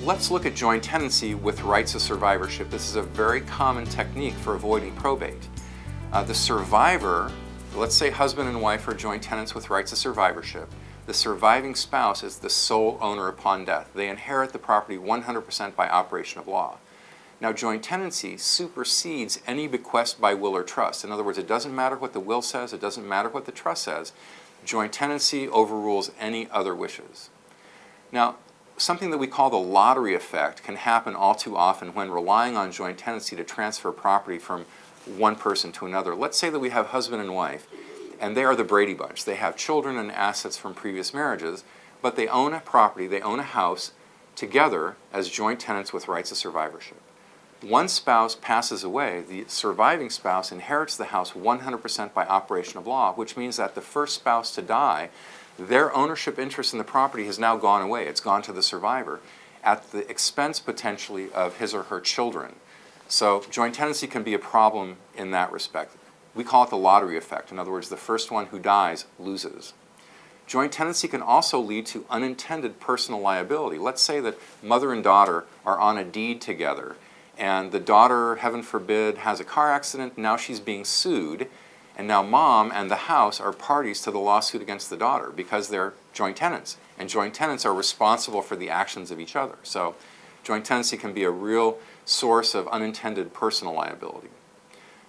let's look at joint tenancy with rights of survivorship. This is a very common technique for avoiding probate. The survivor, let's say husband and wife are joint tenants with rights of survivorship. The surviving spouse is the sole owner upon death. They inherit the property 100% by operation of law. Now, joint tenancy supersedes any bequest by will or trust. In other words, it doesn't matter what the will says, it doesn't matter what the trust says. Joint tenancy overrules any other wishes. Now, something that we call the lottery effect can happen all too often when relying on joint tenancy to transfer property from one person to another. Let's say that we have husband and wife, and they are the Brady Bunch. They have children and assets from previous marriages, but they own a property, they own a house together as joint tenants with rights of survivorship. One spouse passes away, the surviving spouse inherits the house 100% by operation of law, which means that the first spouse to die, their ownership interest in the property has now gone away. It's gone to the survivor at the expense potentially of his or her children. So joint tenancy can be a problem in that respect. We call it the lottery effect. In other words, the first one who dies loses. Joint tenancy can also lead to unintended personal liability. Let's say that mother and daughter are on a deed together, and the daughter, heaven forbid, has a car accident. Now she's being sued, and now mom and the house are parties to the lawsuit against the daughter because they're joint tenants, and joint tenants are responsible for the actions of each other. So joint tenancy can be a real source of unintended personal liability.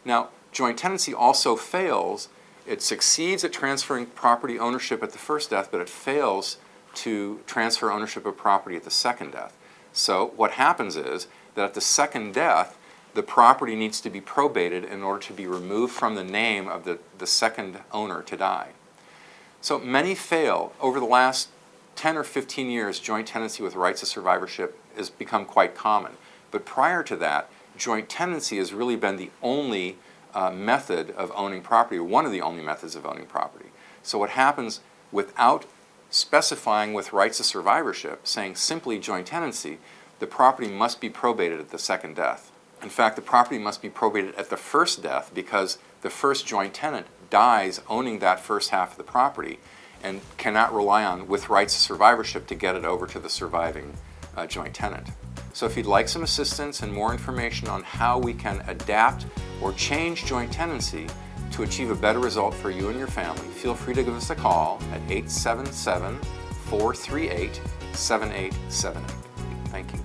Now, joint tenancy also fails. It succeeds at transferring property ownership at the first death, but it fails to transfer ownership of property at the second death. So what happens is that at the second death, the property needs to be probated in order to be removed from the name of the second owner to die. So many fail. Over the last 10 or 15 years, joint tenancy with rights of survivorship has become quite common. But prior to that, joint tenancy has really been the only method of owning property, or one of the only methods of owning property. So what happens without specifying with rights of survivorship, saying simply joint tenancy, the property must be probated at the second death. In fact, the property must be probated at the first death because the first joint tenant dies owning that first half of the property and cannot rely on with rights of survivorship to get it over to the surviving joint tenant. So if you'd like some assistance and more information on how we can adapt or change joint tenancy to achieve a better result for you and your family, feel free to give us a call at 877-438-7878. Thank you.